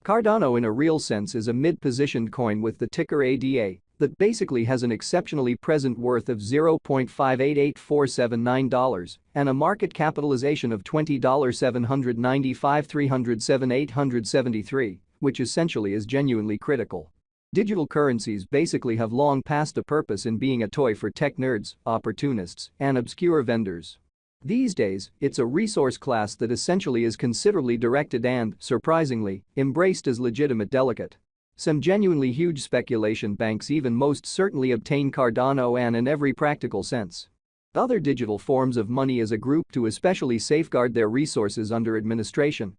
Cardano in a real sense is a mid-positioned coin with the ticker ADA that basically has an exceptionally present worth of $0.588479 and a market capitalization of $20,795,307,873, which essentially is genuinely critical. Digital currencies basically have long passed the purpose in being a toy for tech nerds, opportunists, and obscure vendors. These days, it's a resource class that essentially is considerably directed and, surprisingly, embraced as legitimate delicate. Some genuinely huge speculation banks even most certainly obtain Cardano and in every practical sense. Other digital forms of money as a group to especially safeguard their resources under administration,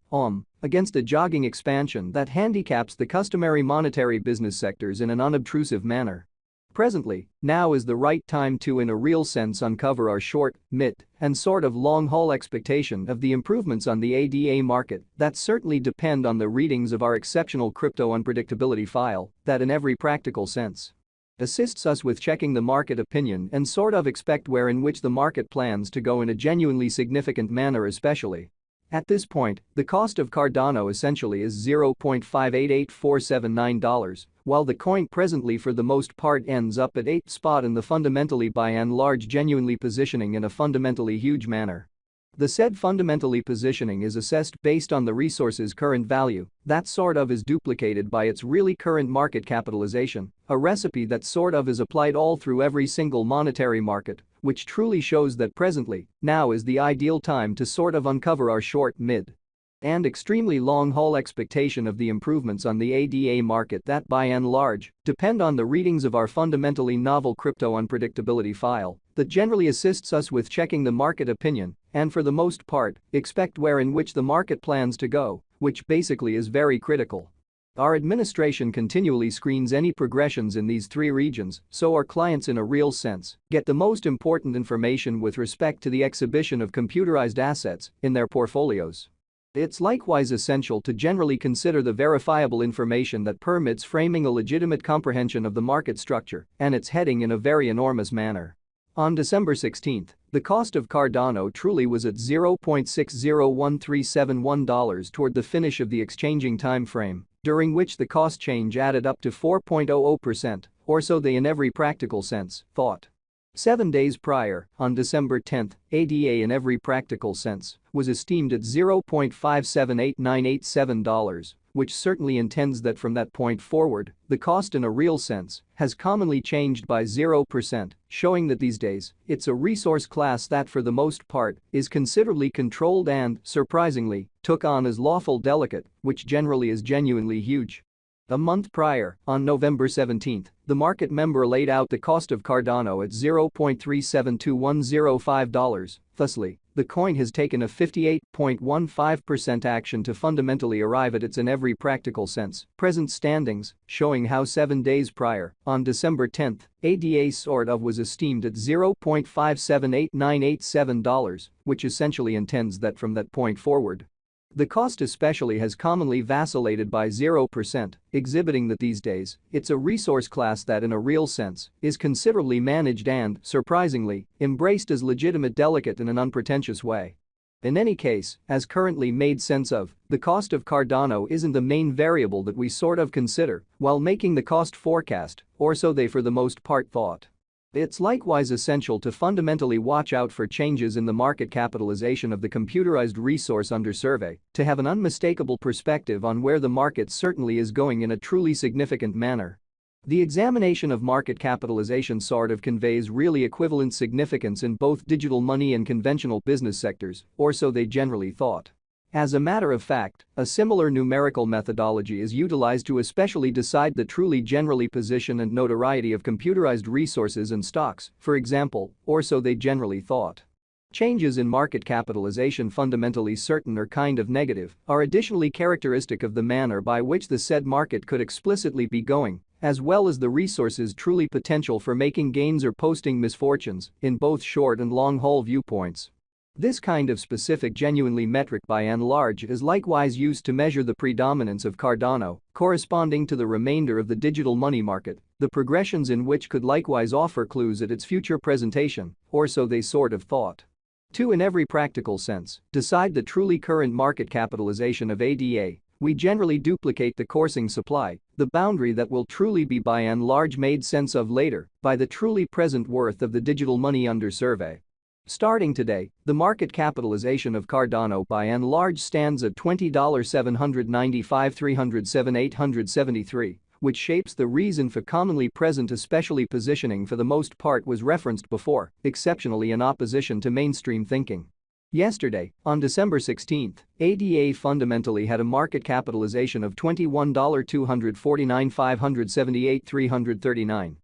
against a jogging expansion that handicaps the customary monetary business sectors in an unobtrusive manner. Presently, now is the right time to in a real sense uncover our short, mid, and sort of long-haul expectation of the improvements on the ADA market that certainly depend on the readings of our exceptional crypto unpredictability file that in every practical sense assists us with checking the market opinion and sort of expect where in which the market plans to go in a genuinely significant manner especially. At this point, the cost of Cardano essentially is $0.588479, while the coin presently for the most part ends up at 8th spot in the fundamentally by and large genuinely positioning in a fundamentally huge manner. The said fundamentally positioning is assessed based on the resource's current value, that sort of is duplicated by its really current market capitalization, a recipe that sort of is applied all through every single monetary market, which truly shows that presently, now is the ideal time to sort of uncover our short, mid, and extremely long-haul expectation of the improvements on the ADA market that by and large depend on the readings of our fundamentally novel crypto unpredictability file that generally assists us with checking the market opinion and for the most part expect where in which the market plans to go, which basically is very critical. Our administration continually screens any progressions in these three regions so our clients in a real sense get the most important information with respect to the exhibition of computerized assets in their portfolios. It's likewise essential to generally consider the verifiable information that permits framing a legitimate comprehension of the market structure and its heading in a very enormous manner. On December 16, the cost of Cardano truly was at $0.601371 toward the finish of the exchanging time frame, during which the cost change added up to 4.00%, or so they in every practical sense thought. 7 days prior, on December 10, ADA in every practical sense was esteemed at $0.578987, which certainly intends that from that point forward, the cost in a real sense has commonly changed by 0%, showing that these days, it's a resource class that for the most part is considerably controlled and, surprisingly, took on as lawful delicate, which generally is genuinely huge. A month prior, on November 17, the market member laid out the cost of Cardano at $0.372105. Thusly, the coin has taken a 58.15% action to fundamentally arrive at its in every practical sense present standings, showing how 7 days prior, on December 10, ADA sort of was esteemed at $0.578987, which essentially intends that from that point forward, the cost especially has commonly vacillated by 0%, exhibiting that these days, it's a resource class that in a real sense is considerably managed and, surprisingly, embraced as legitimate delicate in an unpretentious way. In any case, as currently made sense of, the cost of Cardano isn't the main variable that we sort of consider while making the cost forecast, or so they for the most part thought. It's likewise essential to fundamentally watch out for changes in the market capitalization of the computerized resource under survey to have an unmistakable perspective on where the market certainly is going in a truly significant manner. The examination of market capitalization sort of conveys really equivalent significance in both digital money and conventional business sectors, or so they generally thought. As a matter of fact, a similar numerical methodology is utilized to especially decide the truly generally position and notoriety of computerized resources and stocks, for example, or so they generally thought. Changes in market capitalization fundamentally certain or kind of negative are additionally characteristic of the manner by which the said market could explicitly be going, as well as the resource's truly potential for making gains or posting misfortunes in both short and long-haul viewpoints. This kind of specific genuinely metric by and large is likewise used to measure the predominance of Cardano, corresponding to the remainder of the digital money market, the progressions in which could likewise offer clues at its future presentation, or so they sort of thought. To in every practical sense, decide the truly current market capitalization of ADA We generally duplicate the coursing supply, the boundary that will truly be by and large made sense of later by the truly present worth of the digital money under survey. Starting today, the market capitalization of Cardano by and large stands at $20,795,307,873, which shapes the reason for commonly present especially positioning for the most part was referenced before, exceptionally in opposition to mainstream thinking. Yesterday, on December 16, ADA fundamentally had a market capitalization of $21,249,578,339.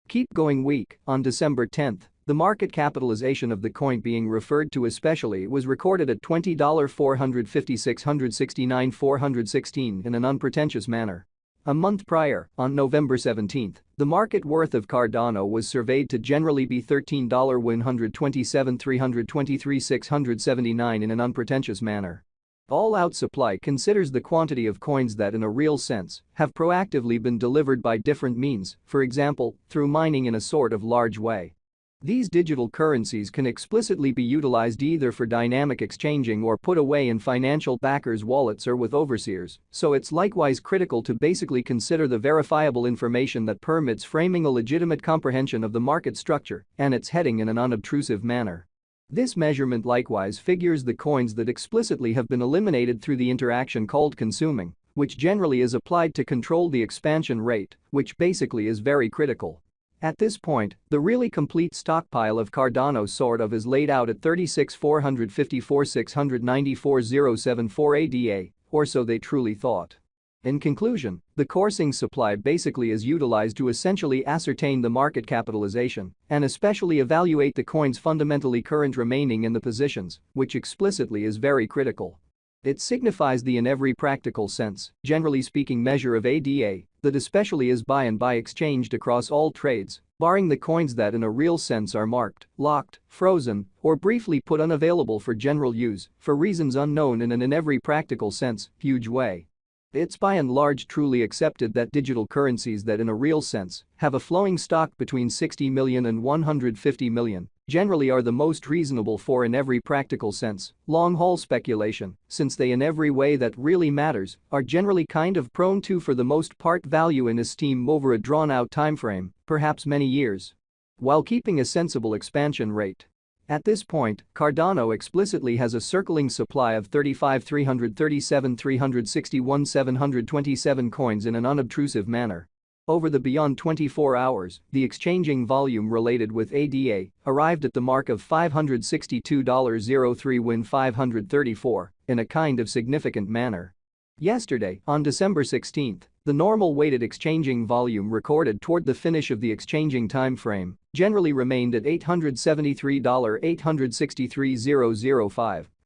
Keep going week, on December 10, the market capitalization of the coin being referred to especially was recorded at $20,456,169,416 in an unpretentious manner. A month prior, on November 17, the market worth of Cardano was surveyed to generally be $13,127,323,679 in an unpretentious manner. All-out supply considers the quantity of coins that in a real sense have proactively been delivered by different means, for example, through mining in a sort of large way. These digital currencies can explicitly be utilized either for dynamic exchanging or put away in financial backers' wallets or with overseers, so it's likewise critical to basically consider the verifiable information that permits framing a legitimate comprehension of the market structure and its heading in an unobtrusive manner. This measurement likewise figures the coins that explicitly have been eliminated through the interaction called consuming, which generally is applied to control the expansion rate, which basically is very critical. At this point, the really complete stockpile of Cardano sort of is laid out at 36,454,694,074 ADA, or so they truly thought. In conclusion, the coursing supply basically is utilized to essentially ascertain the market capitalization and especially evaluate the coins fundamentally current remaining in the positions, which explicitly is very critical. It signifies the in every practical sense, generally speaking measure of ADA, that especially is by and by exchanged across all trades, barring the coins that in a real sense are marked, locked, frozen, or briefly put unavailable for general use, for reasons unknown in an in every practical sense, huge way. It's by and large truly accepted that digital currencies that in a real sense have a flowing stock between 60 million and 150 million generally are the most reasonable for in every practical sense, long-haul speculation, since they in every way that really matters are generally kind of prone to for the most part value in esteem over a drawn-out timeframe, perhaps many years, while keeping a sensible expansion rate. At this point, Cardano explicitly has a circling supply of 35,337,361,727 coins in an unobtrusive manner. Over the beyond 24 hours, the exchanging volume related with ADA arrived at the mark of $562.03 win 534 in a kind of significant manner. Yesterday, on December 16, the normal weighted exchanging volume recorded toward the finish of the exchanging time frame generally remained at $873.863005,